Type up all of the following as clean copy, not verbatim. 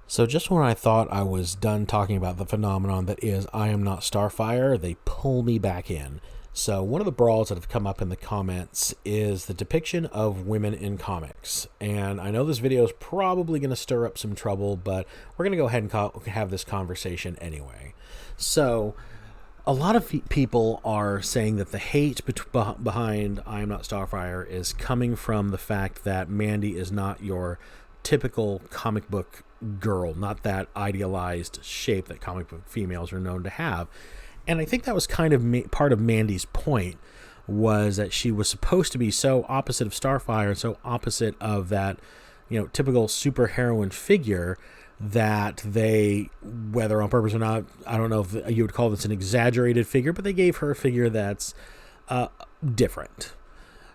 So just when I thought I was done talking about the phenomenon that is I Am Not Starfire, they pull me back in. So one of the brawls that have come up in the comments is the depiction of women in comics. And I know this video is probably going to stir up some trouble, but we're going to go ahead and have this conversation anyway. So a lot of people are saying that the hate behind I Am Not Starfire is coming from the fact that Mandy is not your typical comic book girl, not that idealized shape that comic book females are known to have. And I think that was kind of part of Mandy's point, was that she was supposed to be so opposite of Starfire, so opposite of that, typical superheroine figure, that they, whether on purpose or not, I don't know if you would call this an exaggerated figure, but they gave her a figure that's different.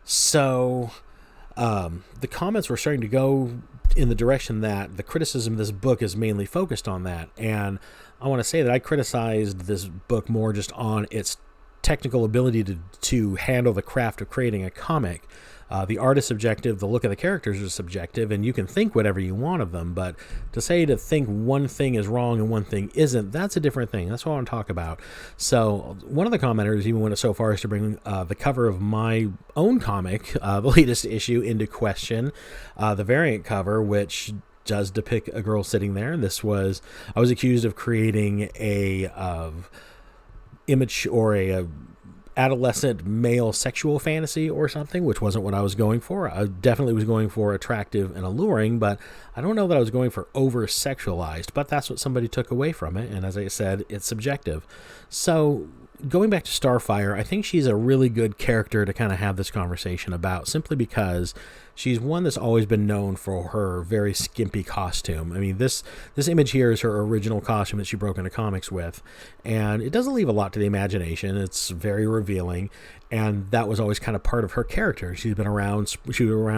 So the comments were starting to go in the direction that the criticism of this book is mainly focused on that. And I want to say that I criticized this book more just on its technical ability to handle the craft of creating a comic. The art is subjective, the look of the characters is subjective, and you can think whatever you want of them, but to think one thing is wrong and one thing isn't, that's a different thing. That's what I want to talk about. So one of the commenters even went so far as to bring the cover of my own comic, the latest issue, into question, the variant cover, which does depict a girl sitting there. And I was accused of creating a image or a adolescent male sexual fantasy or something, which wasn't what I was going for. I definitely was going for attractive and alluring, but I don't know that I was going for over sexualized, but that's what somebody took away from it. And as I said, it's subjective. So going back to Starfire, I think she's a really good character to kind of have this conversation about, simply because she's one that's always been known for her very skimpy costume. I mean, this image here is her original costume that she broke into comics with, and it doesn't leave a lot to the imagination. It's very revealing, and that was always kind of part of her character. She was around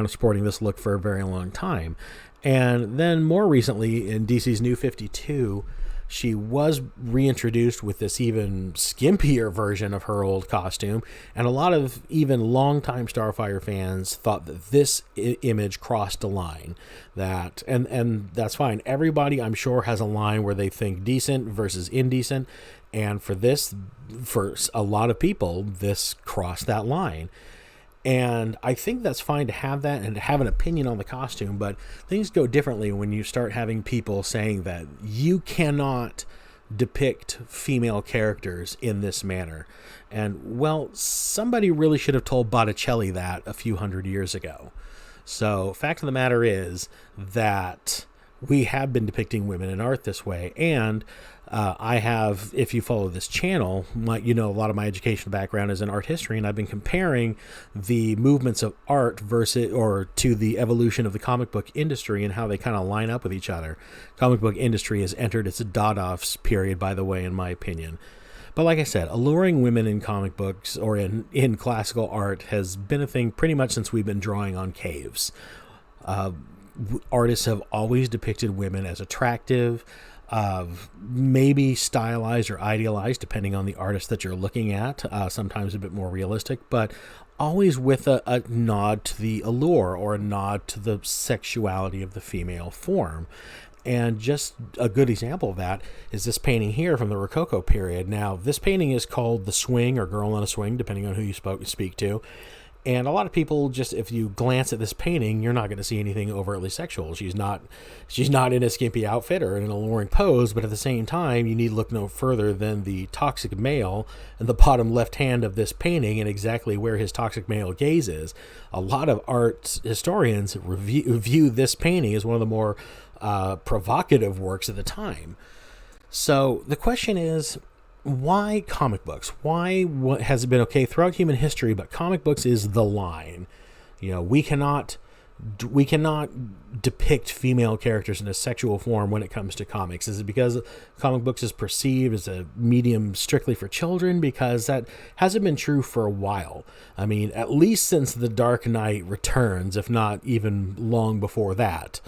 sporting this look for a very long time. And then more recently in DC's New 52, she was reintroduced with this even skimpier version of her old costume, and a lot of even longtime Starfire fans thought that this image crossed a line. And that's fine. Everybody, I'm sure, has a line where they think decent versus indecent, and for a lot of people, this crossed that line. And I think that's fine to have that and to have an opinion on the costume, but things go differently when you start having people saying that you cannot depict female characters in this manner. And, well, somebody really should have told Botticelli that a few hundred years ago. So, fact of the matter is that we have been depicting women in art this way, and I have, if you follow this channel, a lot of my educational background is in art history, and I've been comparing the movements of art to the evolution of the comic book industry and how they kind of line up with each other. Comic book industry has entered its Dadaist period, by the way, in my opinion. But like I said, alluring women in comic books or in classical art has been a thing pretty much since we've been drawing on caves. Artists have always depicted women as attractive, maybe stylized or idealized, depending on the artist that you're looking at, sometimes a bit more realistic, but always with a nod to the allure or a nod to the sexuality of the female form. And just a good example of that is this painting here from the Rococo period. Now, this painting is called The Swing, or Girl on a Swing, depending on who you speak to. And a lot of people, just if you glance at this painting, you're not going to see anything overtly sexual. She's not in a skimpy outfit or in an alluring pose, but at the same time, you need to look no further than the toxic male in the bottom left hand of this painting and exactly where his toxic male gaze is. A lot of art historians view this painting as one of the more provocative works of the time. So the question is, why comic books? Why has it been okay throughout human history, but comic books is the line? We cannot depict female characters in a sexual form when it comes to comics. Is it because comic books is perceived as a medium strictly for children? Because that hasn't been true for a while. I mean, at least since The Dark Knight Returns, if not even long before that.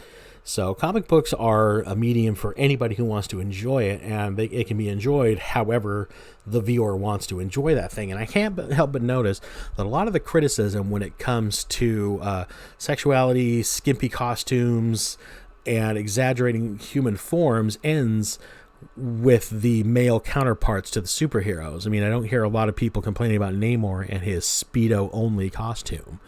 So comic books are a medium for anybody who wants to enjoy it, and it can be enjoyed however the viewer wants to enjoy that thing. And I can't help but notice that a lot of the criticism when it comes to sexuality, skimpy costumes, and exaggerating human forms ends with the male counterparts to the superheroes. I mean, I don't hear a lot of people complaining about Namor and his Speedo-only costume.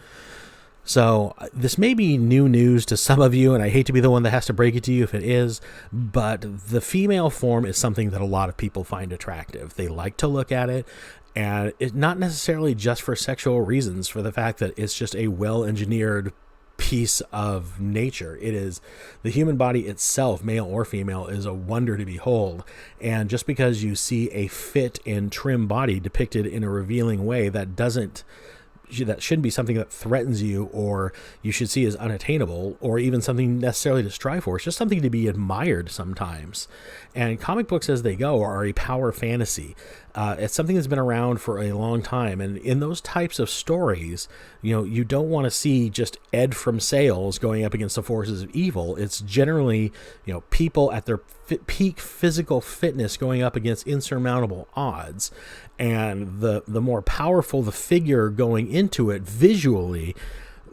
So this may be new news to some of you, and I hate to be the one that has to break it to you if it is, but the female form is something that a lot of people find attractive. They like to look at it, and it's not necessarily just for sexual reasons, for the fact that it's just a well-engineered piece of nature. It is the human body itself, male or female, is a wonder to behold. And just because you see a fit and trim body depicted in a revealing way, that shouldn't be something that threatens you or you should see as unattainable or even something necessarily to strive for. It's just something to be admired sometimes. And comic books as they go are a power fantasy. It's something that's been around for a long time. And in those types of stories, you don't want to see just Ed from Sales going up against the forces of evil. It's generally, people at their peak physical fitness going up against insurmountable odds. And the more powerful the figure going into it visually,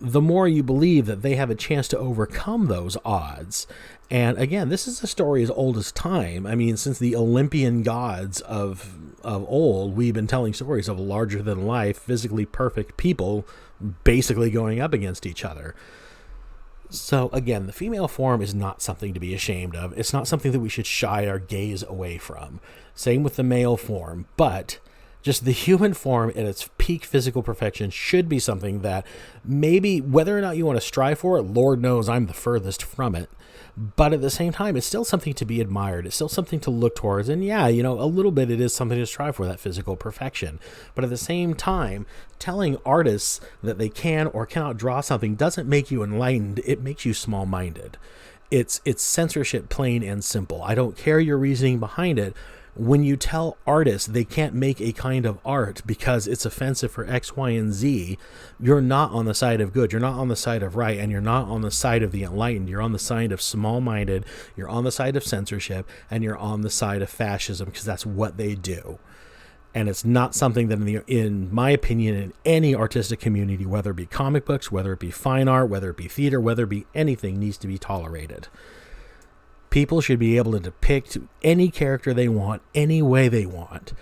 the more you believe that they have a chance to overcome those odds. And again, this is a story as old as time. I mean, since the Olympian gods of old, we've been telling stories of larger than life, physically perfect people basically going up against each other. So again, the female form is not something to be ashamed of. It's not something that we should shy our gaze away from. Same with the male form, but just the human form at its peak physical perfection should be something that maybe, whether or not you want to strive for it, Lord knows I'm the furthest from it, but at the same time, it's still something to be admired. It's still something to look towards. And yeah, a little bit it is something to strive for, that physical perfection. But at the same time, telling artists that they can or cannot draw something doesn't make you enlightened. It makes you small-minded. It's censorship, plain and simple. I don't care your reasoning behind it. When you tell artists they can't make a kind of art because it's offensive for X, Y, and Z, you're not on the side of good. You're not on the side of right, and you're not on the side of the enlightened. You're on the side of small-minded. You're on the side of censorship, and you're on the side of fascism, because that's what they do. And it's not something that, in my opinion, in any artistic community, whether it be comic books, whether it be fine art, whether it be theater, whether it be anything, needs to be tolerated. People should be able to depict any character they want, any way they want.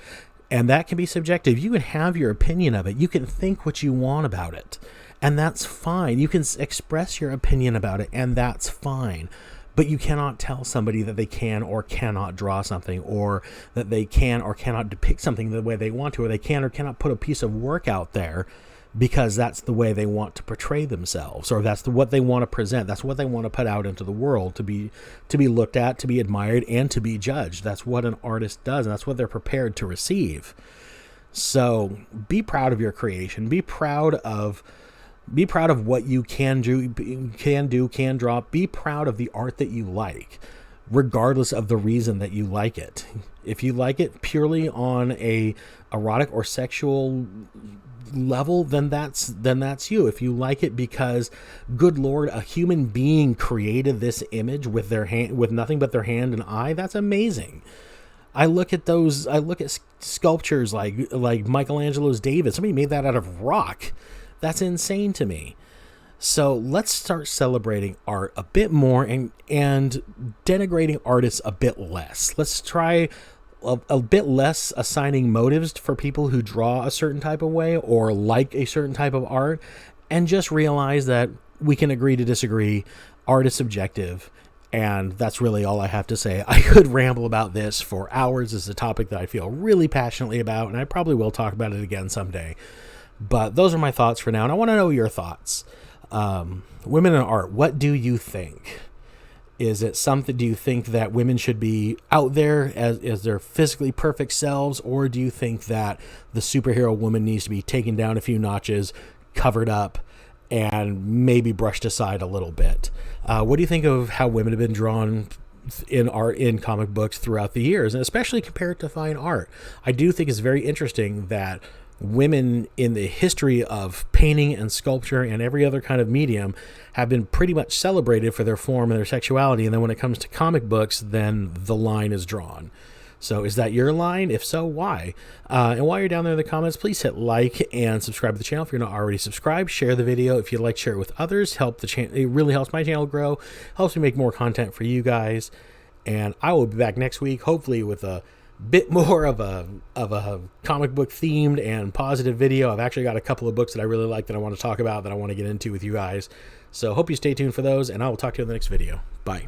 And that can be subjective. You can have your opinion of it. You can think what you want about it. And that's fine. You can express your opinion about it, and that's fine. But you cannot tell somebody that they can or cannot draw something, or that they can or cannot depict something the way they want to, or they can or cannot put a piece of work out there because that's the way they want to portray themselves, or that's what they want to present. That's what they want to put out into the world, to be looked at, to be admired, and to be judged. That's what an artist does, and that's what they're prepared to receive. So be proud of your creation. Be proud of what you can draw. Be proud of the art that you like, regardless of the reason that you like it. If you like it purely on a erotic or sexual level, then that's you. If you like it because, good Lord, a human being created this image with their hand, with nothing but their hand and eye, that's amazing. I look at sculptures like Michelangelo's David. Somebody made that out of rock. That's insane to me. So let's start celebrating art a bit more and denigrating artists a bit less. Let's try a bit less assigning motives for people who draw a certain type of way or like a certain type of art, and just realize that we can agree to disagree. Art is subjective, and that's really all I have to say. I could ramble about this for hours. This is a topic that I feel really passionately about, and I probably will talk about it again someday. But those are my thoughts for now, and I want to know your thoughts. Women in art, what do you think? Is it something, do you think that women should be out there as their physically perfect selves, or do you think that the superhero woman needs to be taken down a few notches, covered up, and maybe brushed aside a little bit? What do you think of how women have been drawn in art, in comic books throughout the years, and especially compared to fine art? I do think it's very interesting that women in the history of painting and sculpture and every other kind of medium have been pretty much celebrated for their form and their sexuality. And then when it comes to comic books, then the line is drawn. So is that your line? If so, why? And while you're down there in the comments, please hit like and subscribe to the channel if you're not already subscribed. Share the video if you'd like. Share it with others. Help the channel. It really helps my channel grow. Helps me make more content for you guys. And I will be back next week, hopefully with a bit more of a comic book themed and positive video. I've actually got a couple of books that I really like that I want to talk about, that I want to get into with you guys. So hope you stay tuned for those, and I will talk to you in the next video. Bye.